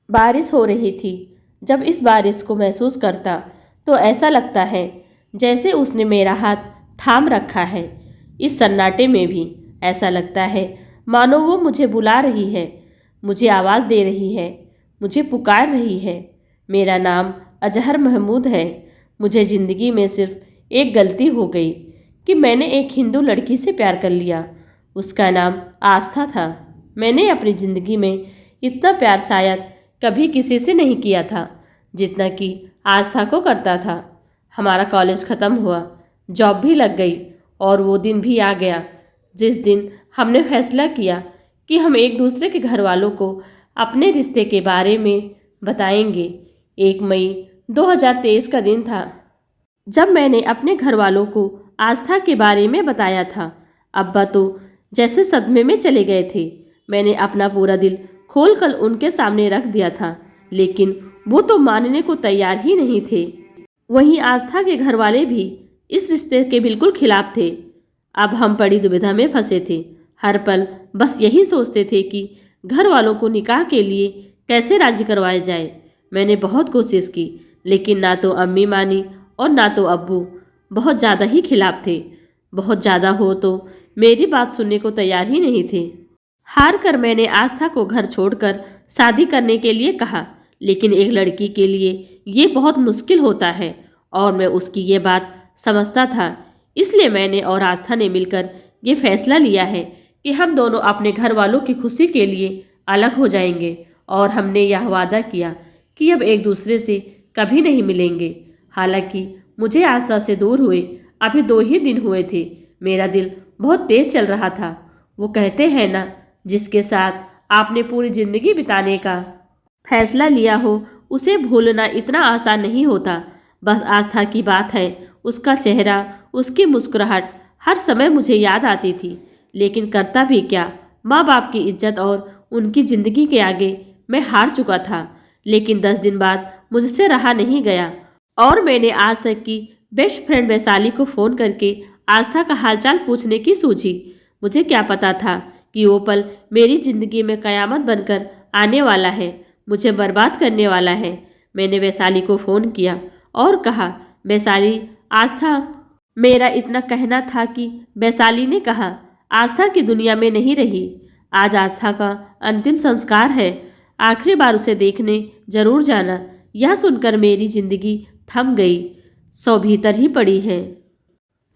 बारिश हो रही थी। जब इस बारिश को महसूस करता तो ऐसा लगता है जैसे उसने मेरा हाथ थाम रखा है। इस सन्नाटे में भी ऐसा लगता है मानो वो मुझे बुला रही है, मुझे आवाज़ दे रही है, मुझे पुकार रही है। मेरा नाम अजहर महमूद है। मुझे ज़िंदगी में सिर्फ एक गलती हो गई कि मैंने एक हिंदू लड़की से प्यार कर लिया। उसका नाम आस्था था। मैंने अपनी ज़िंदगी में इतना प्यार शायद कभी किसी से नहीं किया था जितना कि आस्था को करता था। हमारा कॉलेज ख़त्म हुआ, जॉब भी लग गई और वो दिन भी आ गया जिस दिन हमने फैसला किया कि हम एक दूसरे के घर वालों को अपने रिश्ते के बारे में बताएंगे। 1 मई 2023 का दिन था जब मैंने अपने घर वालों को आस्था के बारे में बताया था। अब्बा तो जैसे सदमे में चले गए थे। मैंने अपना पूरा दिल खोलकर उनके सामने रख दिया था, लेकिन वो तो मानने को तैयार ही नहीं थे। वहीं आस्था के घर वाले भी इस रिश्ते के बिल्कुल खिलाफ थे। अब हम बड़ी दुविधा में फंसे थे। हर पल बस यही सोचते थे कि घर वालों को निकाह के लिए कैसे राजी करवाया जाए। मैंने बहुत कोशिश की, लेकिन ना तो अम्मी मानी और ना तो अब्बू। बहुत ज़्यादा ही खिलाफ थे। बहुत ज़्यादा हो तो मेरी बात सुनने को तैयार ही नहीं थे। हार कर मैंने आस्था को घर छोड़कर शादी करने के लिए कहा, लेकिन एक लड़की के लिए ये बहुत मुश्किल होता है और मैं उसकी ये बात समझता था। इसलिए मैंने और आस्था ने मिलकर ये फैसला लिया है कि हम दोनों अपने घर वालों की खुशी के लिए अलग हो जाएंगे और हमने यह वादा किया कि अब एक दूसरे से कभी नहीं मिलेंगे। हालांकि मुझे आस्था से दूर हुए अभी 2 ही दिन हुए थे, मेरा दिल बहुत तेज चल रहा था। वो कहते हैं ना, जिसके साथ आपने पूरी जिंदगी बिताने का फैसला लिया हो उसे भूलना इतना आसान नहीं होता। बस आस्था की बात है, उसका चेहरा, उसकी मुस्कुराहट हर समय मुझे याद आती थी। लेकिन करता भी क्या, माँ बाप की इज्जत और उनकी ज़िंदगी के आगे मैं हार चुका था। लेकिन 10 दिन बाद मुझसे रहा नहीं गया और मैंने आज तक की बेस्ट फ्रेंड वैशाली को फ़ोन करके आस्था का हालचाल पूछने की सोची। मुझे क्या पता था कि वो पल मेरी ज़िंदगी में कयामत बनकर आने वाला है, मुझे बर्बाद करने वाला है। मैंने वैशाली को फ़ोन किया और कहा, वैशाली, आस्था। मेरा इतना कहना था कि वैशाली ने कहा, आस्था की दुनिया में नहीं रही। आज आस्था का अंतिम संस्कार है। आखिरी बार उसे देखने जरूर जाना। यह सुनकर मेरी जिंदगी थम गई। सौ भीतर ही पड़ी है।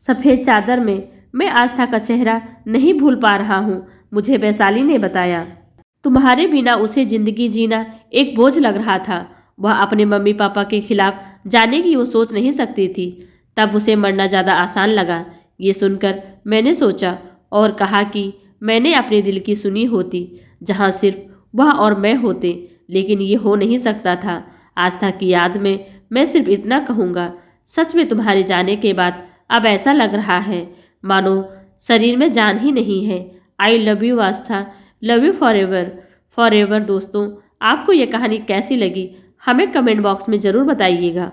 सफ़ेद चादर में मैं आस्था का चेहरा नहीं भूल पा रहा हूँ। मुझे वैशाली ने बताया, तुम्हारे बिना उसे जिंदगी जीना एक बोझ लग रहा था। वह अपने मम्मी पापा के खिलाफ जाने की वो सोच नहीं सकती थी। तब उसे मरना ज़्यादा आसान लगा। ये सुनकर मैंने सोचा और कहा कि मैंने अपने दिल की सुनी होती, जहाँ सिर्फ वह और मैं होते, लेकिन ये हो नहीं सकता था। आस्था की याद में मैं सिर्फ इतना कहूँगा, सच में तुम्हारे जाने के बाद अब ऐसा लग रहा है मानो शरीर में जान ही नहीं है। I love you Aastha, love you for ever. For ever. दोस्तों, आपको ये कहानी कैसी लगी हमें कमेंट बॉक्स में ज़रूर बताइएगा।